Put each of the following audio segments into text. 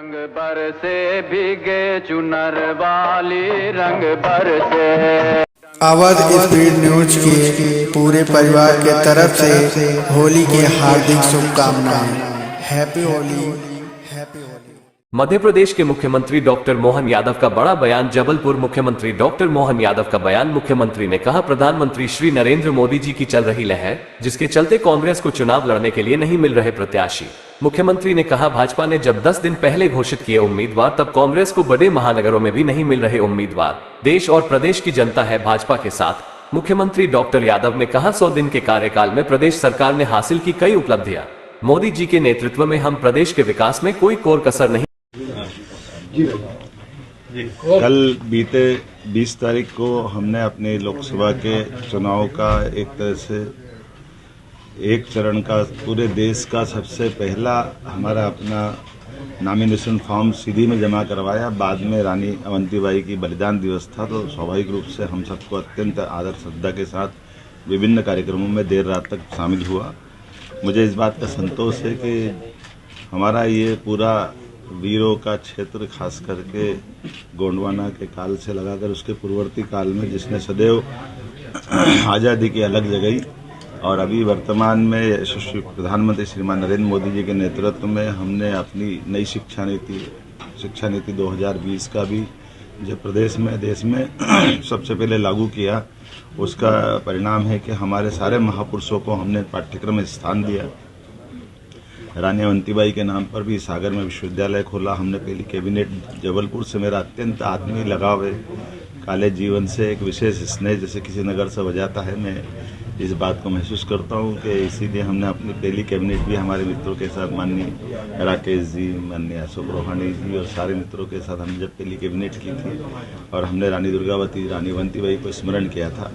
रंग बरसे भीगे चुनर वाली रंग बरसे। अवध स्पीड न्यूज के पूरे परिवार के तरफ से होली की हार्दिक शुभकामनाएं। Happy Holi, happy Holi. मध्य प्रदेश के मुख्यमंत्री डॉक्टर मोहन यादव का बड़ा बयान। जबलपुर मुख्यमंत्री डॉक्टर मोहन यादव का बयान। मुख्यमंत्री ने कहा, प्रधानमंत्री श्री नरेंद्र मोदी जी की चल रही लहर, जिसके चलते कांग्रेस को चुनाव लड़ने के लिए नहीं मिल रहे प्रत्याशी। मुख्यमंत्री ने कहा, भाजपा ने जब 10 दिन पहले घोषित किए उम्मीदवार, तब कांग्रेस को बड़े महानगरों में भी नहीं मिल रहे उम्मीदवार। देश और प्रदेश की जनता है भाजपा के साथ। मुख्यमंत्री डॉक्टर यादव ने कहा, 100 दिन के कार्यकाल में प्रदेश सरकार ने हासिल की कई उपलब्धियां। मोदी जी के नेतृत्व में हम प्रदेश के विकास में कोई कोर कसर नहीं। कल बीते 20 तारीख को हमने अपने लोकसभा के चुनाव का एक तरह से एक चरण का पूरे देश का सबसे पहला हमारा अपना नॉमिनेशन फॉर्म सीधी में जमा करवाया। बाद में रानी अवंतीबाई की बलिदान दिवस था, तो स्वाभाविक रूप से हम सबको अत्यंत आदर श्रद्धा के साथ विभिन्न कार्यक्रमों में देर रात तक शामिल हुआ। मुझे इस बात का संतोष है कि हमारा ये पूरा वीरों का क्षेत्र, खास करके गोंडवाना के काल से लगाकर उसके पूर्ववर्ती काल में, जिसने सदैव आज़ादी की अलग जगाई, और अभी वर्तमान में यशस्वी प्रधानमंत्री श्रीमान नरेंद्र मोदी जी के नेतृत्व में हमने अपनी नई शिक्षा नीति 2020 का भी जो प्रदेश में देश में सबसे पहले लागू किया, उसका परिणाम है कि हमारे सारे महापुरुषों को हमने पाठ्यक्रम में स्थान दिया। रानी अवंतीबाई के नाम पर भी सागर में विश्वविद्यालय खोला हमने। पहली कैबिनेट जबलपुर से मेरा अत्यंत आत्मीय लगाव है। कॉलेज जीवन से एक विशेष स्नेह जैसे किसी नगर से बजाता है। मैं इस बात को महसूस करता हूँ कि इसीलिए हमने अपनी पहली कैबिनेट भी हमारे मित्रों के साथ, माननीय राकेश जी, माननीय अशोक रोहानी जी और सारे मित्रों के साथ हमने जब पहली कैबिनेट की थी, और हमने रानी दुर्गावती, रानी अवंतीबाई को स्मरण किया था।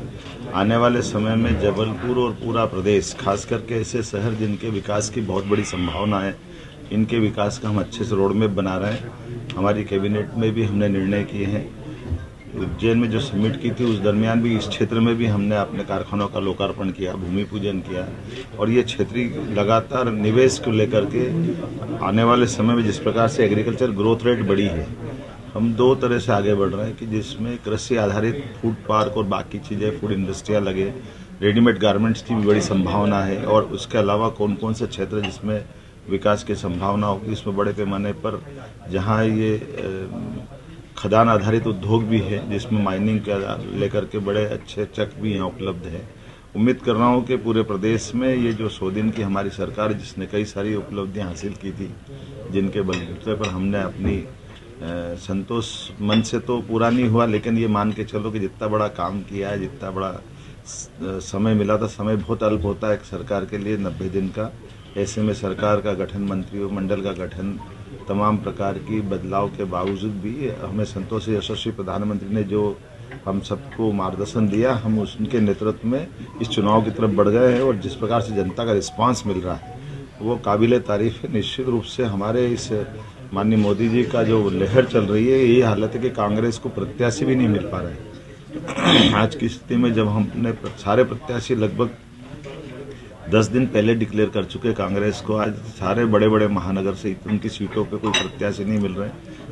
आने वाले समय में जबलपुर और पूरा प्रदेश, खास करके ऐसे शहर जिनके विकास की बहुत बड़ी संभावना है, इनके विकास का हम अच्छे से रोड मैप बना रहे हैं। हमारी कैबिनेट में भी हमने निर्णय किए हैं। उज्जैन में जो समिट की थी उस दरमियान भी इस क्षेत्र में भी हमने अपने कारखानों का लोकार्पण किया, भूमि पूजन किया, और ये क्षेत्रीय लगातार निवेश को लेकर के आने वाले समय में जिस प्रकार से एग्रीकल्चर ग्रोथ रेट बढ़ी है, हम दो तरह से आगे बढ़ रहे हैं कि जिसमें कृषि आधारित फूड पार्क और बाकी चीज़ें, फूड इंडस्ट्रियाँ लगे, रेडीमेड गारमेंट्स की भी बड़ी संभावना है, और उसके अलावा कौन कौन से क्षेत्र जिसमें विकास की संभावना होगी, इसमें बड़े पैमाने पर जहाँ ये खदान आधारित उद्योग भी है, जिसमें माइनिंग के लेकर के बड़े अच्छे चक भी यहाँ उपलब्ध है। उम्मीद कर रहा हूँ कि पूरे प्रदेश में ये जो 100 दिन की हमारी सरकार, जिसने कई सारी उपलब्धियाँ हासिल की थी, जिनके बलबूते पर हमने अपनी संतोष मन से तो पूरा नहीं हुआ, लेकिन ये मान के चलो कि जितना बड़ा काम किया है, जितना बड़ा समय मिला था, समय बहुत अल्प होता है एक सरकार के लिए, 90 दिन का। ऐसे में सरकार का गठन, मंत्रिमंडल का गठन, तमाम प्रकार की बदलाव के बावजूद भी हमें संतोष है। यशस्वी प्रधानमंत्री ने जो हम सबको मार्गदर्शन दिया, हम उनके नेतृत्व में इस चुनाव की तरफ बढ़ गए हैं, और जिस प्रकार से जनता का रिस्पांस मिल रहा है वो काबिले तारीफ है। निश्चित रूप से हमारे इस माननीय मोदी जी का जो लहर चल रही है, यही हालत है कि कांग्रेस को प्रत्याशी भी नहीं मिल पा रहे। आज की स्थिति में जब हमने सारे प्रत्याशी लगभग 10 दिन पहले डिक्लेयर कर चुके कांग्रेस को, आज सारे बड़े बड़े महानगर से उनकी सीटों पे कोई प्रत्याशी नहीं मिल रहे।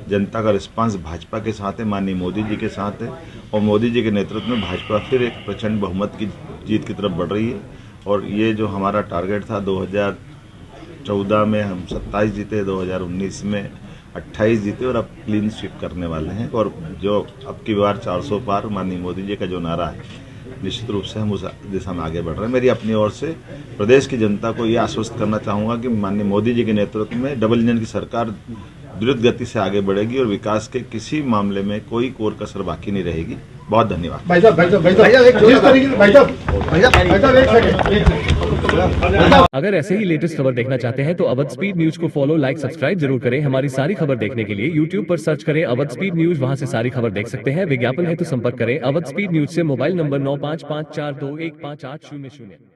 जनता का रिस्पांस भाजपा के साथ है, माननीय मोदी जी के साथ है, और मोदी जी के नेतृत्व में भाजपा फिर एक प्रचंड बहुमत की जीत की तरफ बढ़ रही है। और ये जो हमारा टारगेट था 2014 में हम 27 जीते, 2019 में 28 जीते, और अब क्लीन स्वीप करने वाले हैं। और जो अब की बार 400 पार माननीय मोदी जी का जो नारा है, निश्चित रूप से हम उस दिशा में आगे बढ़ रहे हैं। मेरी अपनी ओर से प्रदेश की जनता को ये आश्वस्त करना चाहूंगा कि माननीय मोदी जी के नेतृत्व में डबल इंजन की सरकार द्रुत गति से आगे बढ़ेगी, और विकास के किसी मामले में कोई कोर कसर बाकी नहीं रहेगी। बहुत धन्यवाद। अगर ऐसे ही लेटेस्ट खबर देखना चाहते हैं तो अवध स्पीड न्यूज को फॉलो, लाइक, सब्सक्राइब जरूर करें। हमारी सारी खबर देखने के लिए यूट्यूब पर सर्च करें अवध स्पीड न्यूज, वहां से सारी खबर देख सकते हैं। विज्ञापन है तो संपर्क करें अवध स्पीड न्यूज से। Mobile number 9554215800।